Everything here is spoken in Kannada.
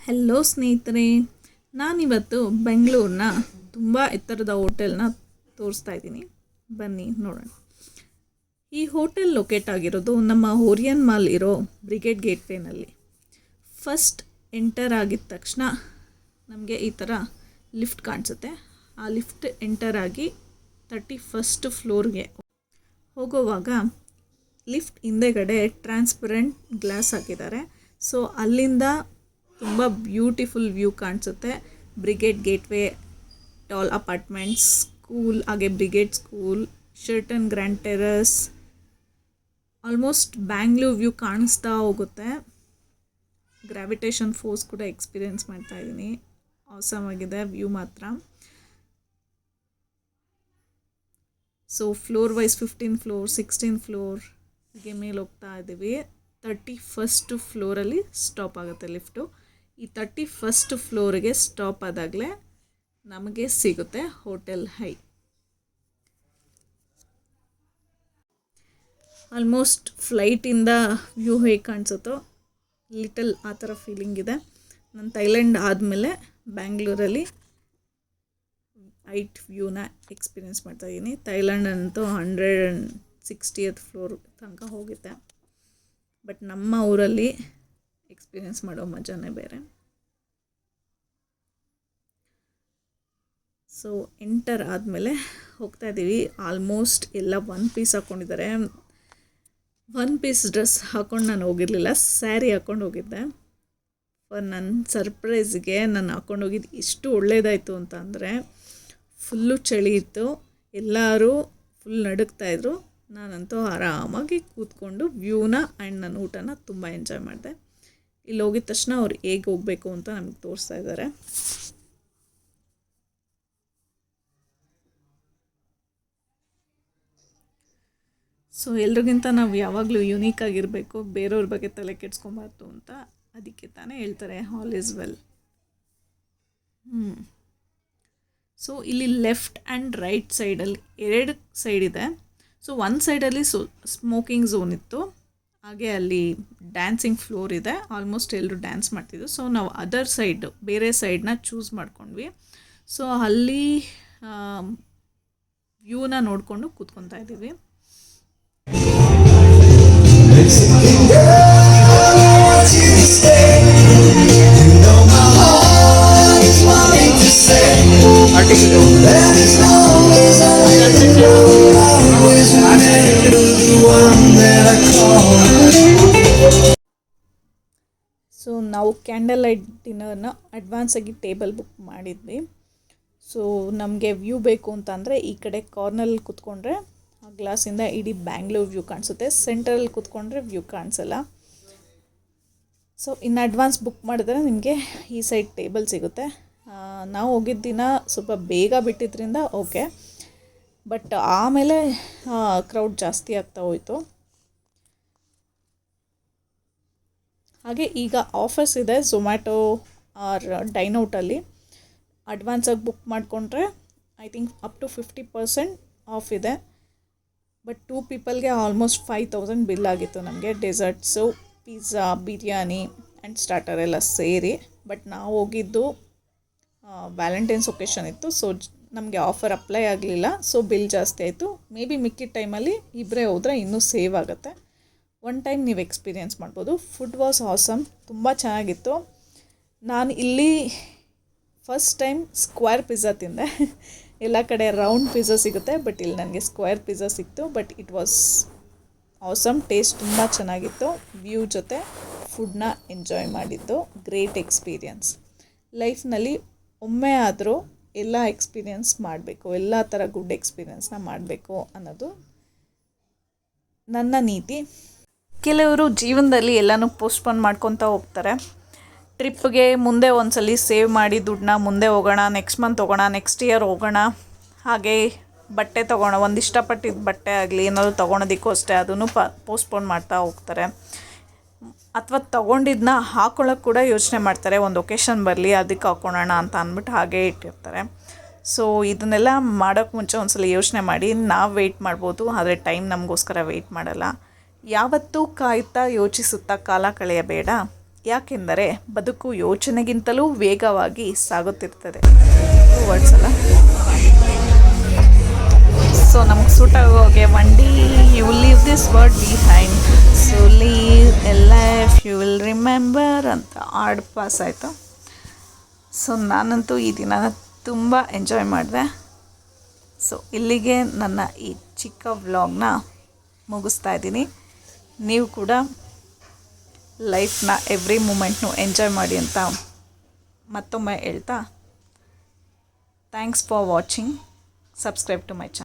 ಹೆಲೋ ಸ್ನೇಹಿತರೆ, ನಾನಿವತ್ತು ಬೆಂಗಳೂರಿನ ತುಂಬ ಎತ್ತರದ ಹೋಟೆಲ್ನ ತೋರಿಸ್ತಾ ಇದ್ದೀನಿ. ಬನ್ನಿ ನೋಡೋಣ. ಈ ಹೋಟೆಲ್ ಲೊಕೇಟ್ ಆಗಿರೋದು ನಮ್ಮ ಓರಿಯನ್ ಮಾಲ್ ಇರೋ ಬ್ರಿಗೇಡ್ ಗೇಟ್ವೇನಲ್ಲಿ. ಫಸ್ಟ್ ಎಂಟರ್ ಆಗಿದ ತಕ್ಷಣ ನಮಗೆ ಈ ಥರ ಲಿಫ್ಟ್ ಕಾಣಿಸುತ್ತೆ. ಆ ಲಿಫ್ಟ್ ಎಂಟರ್ ಆಗಿ 31st ಫ್ಲೋರ್ಗೆ ಹೋಗುವಾಗ ಲಿಫ್ಟ್ ಹಿಂದೆಗಡೆ ಟ್ರಾನ್ಸ್ಪರೆಂಟ್ ಗ್ಲಾಸ್ ಹಾಕಿದ್ದಾರೆ. ಸೊ ಅಲ್ಲಿಂದ ತುಂಬ ಬ್ಯೂಟಿಫುಲ್ ವ್ಯೂ ಕಾಣಿಸುತ್ತೆ. Brigade Gateway, tall apartments, school, ಹಾಗೆ Brigade school, Sheraton Grand terrace, almost Bangalore view ಕಾಣಿಸ್ತಾ ಹೋಗುತ್ತೆ. ಗ್ರಾವಿಟೇಷನ್ ಫೋರ್ಸ್ ಕೂಡ ಎಕ್ಸ್ಪೀರಿಯೆನ್ಸ್ ಮಾಡ್ತಾ ಇದ್ದೀನಿ. ಆಸಮ್ ಆಗಿದೆ ವ್ಯೂ ಮಾತ್ರ. So floor wise 15th floor, 16th floor ಹೀಗೆ ಮೇಲೆ ಹೋಗ್ತಾ ಇದ್ದೀವಿ. 31st ಫ್ಲೋರಲ್ಲಿ ಸ್ಟಾಪ್ ಆಗುತ್ತೆ ಲಿಫ್ಟು. ಈ 31st ಫ್ಲೋರಿಗೆ ಸ್ಟಾಪ್ ಆದಾಗಲೇ ನಮಗೆ ಸಿಗುತ್ತೆ ಹೋಟೆಲ್ ಹೈ. ಆಲ್ಮೋಸ್ಟ್ ಫ್ಲೈಟಿಂದ ವ್ಯೂ ಹೇಗೆ ಕಾಣಿಸುತ್ತೋ ಲಿಟಲ್ ಆ ಥರ ಫೀಲಿಂಗ್ ಇದೆ. ನಾನು ಥೈಲ್ಯಾಂಡ್ ಆದಮೇಲೆ ಬ್ಯಾಂಗ್ಳೂರಲ್ಲಿ ಹೈಟ್ ವ್ಯೂನ ಎಕ್ಸ್ಪೀರಿಯೆನ್ಸ್ ಮಾಡ್ತಾಯಿದ್ದೀನಿ. ಥೈಲ್ಯಾಂಡ್ ಅಂತೂ 160th ಫ್ಲೋರ್ ತನಕ ಹೋಗುತ್ತೆ. ಬಟ್ ನಮ್ಮ ಊರಲ್ಲಿ ಎಕ್ಸ್ಪೀರಿಯೆನ್ಸ್ ಮಾಡೋ ಮಜಾನೇ ಬೇರೆ. ಸೊ ಎಂಟರ್ ಆದಮೇಲೆ ಹೋಗ್ತಾ ಇದ್ದೀವಿ. ಆಲ್ಮೋಸ್ಟ್ ಎಲ್ಲ ಒನ್ ಪೀಸ್ ಹಾಕ್ಕೊಂಡಿದ್ದಾರೆ. ಒನ್ ಪೀಸ್ ಡ್ರೆಸ್ ಹಾಕ್ಕೊಂಡು ನಾನು ಹೋಗಿರಲಿಲ್ಲ, ಸ್ಯಾರಿ ಹಾಕ್ಕೊಂಡು ಹೋಗಿದ್ದೆ. ನನ್ನ ಸರ್ಪ್ರೈಸ್ಗೆ ನಾನು ಹಾಕ್ಕೊಂಡು ಹೋಗಿದ್ದು ಇಷ್ಟು ಒಳ್ಳೆಯದಾಯಿತು ಅಂತ ಅಂದರೆ, ಫುಲ್ಲು ಚಳಿ ಇತ್ತು, ಎಲ್ಲರೂ ಫುಲ್ ನಡುಗ್ತಾಯಿದ್ರು. ನಾನಂತೂ ಆರಾಮಾಗಿ ಕೂತ್ಕೊಂಡು ವ್ಯೂನ ಆ್ಯಂಡ್ ನನ್ನ ಊಟನ ತುಂಬ ಎಂಜಾಯ್ ಮಾಡಿದೆ. ಇಲ್ಲಿ ಹೋಗಿದ ತಕ್ಷಣ ಅವ್ರು ಹೇಗೆ ಹೋಗಬೇಕು ಅಂತ ನಮಗೆ ತೋರಿಸ್ತಾ ಇದ್ದಾರೆ. ಸೊ ಎಲ್ರಿಗಿಂತ ನಾವು ಯಾವಾಗಲೂ ಯುನೀಕ್ ಆಗಿರಬೇಕು, ಬೇರೆಯವ್ರ ಬಗ್ಗೆ ತಲೆ ಕೆಡ್ಸ್ಕೊಬಾರ್ದು ಅಂತ ಅದಕ್ಕೆ ತಾನೇ ಹೇಳ್ತಾರೆ ಆಲ್ ಈಸ್ ವೆಲ್. ಸೊ ಇಲ್ಲಿ ಲೆಫ್ಟ್ ಆ್ಯಂಡ್ ರೈಟ್ ಸೈಡಲ್ಲಿ 2 ಸೈಡ್ ಇದೆ. ಸೊ ಒಂದು ಸೈಡಲ್ಲಿ ಸ್ಮೋಕಿಂಗ್ ಝೋನ್ ಇತ್ತು, ಹಾಗೆ ಅಲ್ಲಿ ಡ್ಯಾನ್ಸಿಂಗ್ ಫ್ಲೋರ್ ಇದೆ. ಆಲ್ಮೋಸ್ಟ್ ಎಲ್ಲರೂ ಡ್ಯಾನ್ಸ್ ಮಾಡ್ತಿದ್ರು. ಸೊ ನಾವು ಅದರ್ ಸೈಡ್, ಬೇರೆ ಸೈಡನ್ನ ಚೂಸ್ ಮಾಡ್ಕೊಂಡ್ವಿ. ಸೊ ಅಲ್ಲಿ ವ್ಯೂನ ನೋಡಿಕೊಂಡು ಕೂತ್ಕೊತಾ ಇದ್ದೀವಿ. ಸೊ ನಾವು ಕ್ಯಾಂಡಲ್ ಲೈಟ್ ಡಿನ್ನರ್ನ ಅಡ್ವಾನ್ಸಾಗಿ ಟೇಬಲ್ ಬುಕ್ ಮಾಡಿದ್ವಿ. ಸೊ ನಮಗೆ ವ್ಯೂ ಬೇಕು ಅಂತಂದರೆ ಈ ಕಡೆ ಕಾರ್ನಲ್ಲಿ ಕೂತ್ಕೊಂಡ್ರೆ ಆ ಗ್ಲಾಸಿಂದ ಇಡೀ ಬ್ಯಾಂಗ್ಳೂರ್ ವ್ಯೂ ಕಾಣಿಸುತ್ತೆ. ಸೆಂಟ್ರಲ್ಲಿ ಕೂತ್ಕೊಂಡ್ರೆ ವ್ಯೂ ಕಾಣಿಸಲ್ಲ. ಸೊ ಇನ್ನು ಅಡ್ವಾನ್ಸ್ ಬುಕ್ ಮಾಡಿದ್ರೆ ನಿಮಗೆ ಈ ಸೈಡ್ ಟೇಬಲ್ ಸಿಗುತ್ತೆ. ನಾವು ಹೋಗಿದ್ದ ದಿನ ಸ್ವಲ್ಪ ಬೇಗ ಬಿಟ್ಟಿದ್ದರಿಂದ ಓಕೆ, ಬಟ್ ಆಮೇಲೆ ಕ್ರೌಡ್ ಜಾಸ್ತಿ ಆಗ್ತಾ ಹೋಯಿತು. ಹಾಗೆ ಈಗ ಆಫರ್ಸ್ ಇದೆ ಝೊಮ್ಯಾಟೊ ಆರ್ ಡೈನೌಟಲ್ಲಿ. ಅಡ್ವಾನ್ಸಾಗಿ ಬುಕ್ ಮಾಡಿಕೊಂಡ್ರೆ I think up to 50% off ಇದೆ. ಬಟ್ 2 ಪೀಪಲ್ಗೆ ಆಲ್ಮೋಸ್ಟ್ 5000 ಬಿಲ್ ಆಗಿತ್ತು ನಮಗೆ. Desserts, pizza, biryani and starter ಎಲ್ಲ ಸೇರಿ. ಬಟ್ ನಾವು ಹೋಗಿದ್ದು ವ್ಯಾಲೆಂಟೈನ್ಸ್ ಒಕೇಶನ್ ಇತ್ತು. ಸೊ ನಮಗೆ ಆಫರ್ ಅಪ್ಲೈ ಆಗಲಿಲ್ಲ. ಸೊ ಬಿಲ್ ಜಾಸ್ತಿ ಆಯಿತು. ಮೇ ಬಿ ಮಿಕ್ಕಿದ ಟೈಮಲ್ಲಿ ಇಬ್ಬರೇ ಹೋದರೆ ಇನ್ನೂ ಸೇವ್ ಆಗುತ್ತೆ. ಒನ್ ಟೈಮ್ ನೀವು ಎಕ್ಸ್ಪೀರಿಯೆನ್ಸ್ ಮಾಡ್ಬೋದು. ಫುಡ್ ವಾಸ್ ಆಸಮ್, ತುಂಬ ಚೆನ್ನಾಗಿತ್ತು. ನಾನು ಇಲ್ಲಿ ಫಸ್ಟ್ ಟೈಮ್ ಸ್ಕ್ವೇರ್ ಪಿಜ್ಜಾ ತಿಂದೆ. ಎಲ್ಲ ಕಡೆ ರೌಂಡ್ ಪಿಜ್ಜಾ ಸಿಗುತ್ತೆ, ಬಟ್ ಇಲ್ಲಿ ನನಗೆ ಸ್ಕ್ವೇರ್ ಪಿಜ್ಜಾ ಸಿಕ್ತು. But it was awesome. Taste ತುಂಬ ಚೆನ್ನಾಗಿತ್ತು. ವ್ಯೂ ಜೊತೆ ಫುಡ್ನ ಎಂಜಾಯ್ ಮಾಡಿದ್ದು ಗ್ರೇಟ್ ಎಕ್ಸ್ಪೀರಿಯನ್ಸ್. ಲೈಫ್ನಲ್ಲಿ ಒಮ್ಮೆ ಆದರೂ ಎಲ್ಲ ಎಕ್ಸ್ಪೀರಿಯೆನ್ಸ್ ಮಾಡಬೇಕು, ಎಲ್ಲ ಥರ ಗುಡ್ ಎಕ್ಸ್ಪೀರಿಯೆನ್ಸ್ನ ಮಾಡಬೇಕು ಅನ್ನೋದು ನನ್ನ ನೀತಿ. ಕೆಲವರು ಜೀವನದಲ್ಲಿ ಎಲ್ಲನೂ ಪೋಸ್ಟ್ಪೋನ್ ಮಾಡ್ಕೊತಾ ಹೋಗ್ತಾರೆ. ಟ್ರಿಪ್ಗೆ ಮುಂದೆ ಒಂದ್ಸಲಿ ಸೇವ್ ಮಾಡಿ ದುಡ್ಡನ್ನ ಮುಂದೆ ಹೋಗೋಣ, ನೆಕ್ಸ್ಟ್ ಮಂತ್ ಹೋಗೋಣ, ನೆಕ್ಸ್ಟ್ ಇಯರ್ ಹೋಗೋಣ. ಹಾಗೆ ಬಟ್ಟೆ ತೊಗೋಣ, ಒಂದು ಇಷ್ಟಪಟ್ಟಿದ್ದ ಬಟ್ಟೆ ಆಗಲಿ ಏನಾದರೂ ತೊಗೊಳೋದಕ್ಕೂ ಅಷ್ಟೇ, ಅದನ್ನು ಪೋಸ್ಟ್ಪೋನ್ ಮಾಡ್ತಾ ಹೋಗ್ತಾರೆ. ಅಥವಾ ತೊಗೊಂಡಿದ್ದನ್ನ ಹಾಕೊಳ್ಳೋಕೆ ಕೂಡ ಯೋಚನೆ ಮಾಡ್ತಾರೆ. ಒಂದು ಒಕೇಶನ್ ಬರಲಿ ಅದಕ್ಕೆ ಹಾಕ್ಕೊಳ್ಳೋಣ ಅಂತ ಅಂದ್ಬಿಟ್ಟು ಹಾಗೇ ಇಟ್ಟಿರ್ತಾರೆ. ಸೊ ಇದನ್ನೆಲ್ಲ ಮಾಡೋಕ್ಕೆ ಮುಂಚೆ ಒಂದ್ಸಲ ಯೋಚನೆ ಮಾಡಿ. ನಾವು ವೆಯ್ಟ್ ಮಾಡ್ಬೋದು, ಆದರೆ ಟೈಮ್ ನಮಗೋಸ್ಕರ ವೆಯ್ಟ್ ಮಾಡಲ್ಲ. ಯಾವತ್ತೂ ಕಾಯ್ತಾ ಯೋಚಿಸುತ್ತಾ ಕಾಲ ಕಳೆಯಬೇಡ. ಯಾಕೆಂದರೆ ಬದುಕು ಯೋಚನೆಗಿಂತಲೂ ವೇಗವಾಗಿ ಸಾಗುತ್ತಿರ್ತದೆ. ವರ್ಡ್ಸ್ ಅಲ್ಲ. ಸೊ ನಮಗೆ ಸೂಟ್ ಆಗೋಗೆ one day you leave this word behind, so leave a life you will remember ಅಂತ ಹಾಡು ಪಾಸ್ ಆಯಿತು. ಸೊ ನಾನಂತೂ ಈ ದಿನ ತುಂಬ ಎಂಜಾಯ್ ಮಾಡಿದೆ. ಸೊ ಇಲ್ಲಿಗೆ ನನ್ನ ಈ ಚಿಕ್ಕ ವ್ಲಾಗ್ನ ಮುಗಿಸ್ತಾ ಇದ್ದೀನಿ. ನೀವು ಕೂಡ ಲೈಫ್ನ ಎವ್ರಿ ಮೂಮೆಂಟ್ನು ಎಂಜಾಯ್ ಮಾಡಿ ಅಂತ ಮತ್ತೊಮ್ಮೆ ಹೇಳ್ತಾ, thanks for watching. Subscribe to my channel.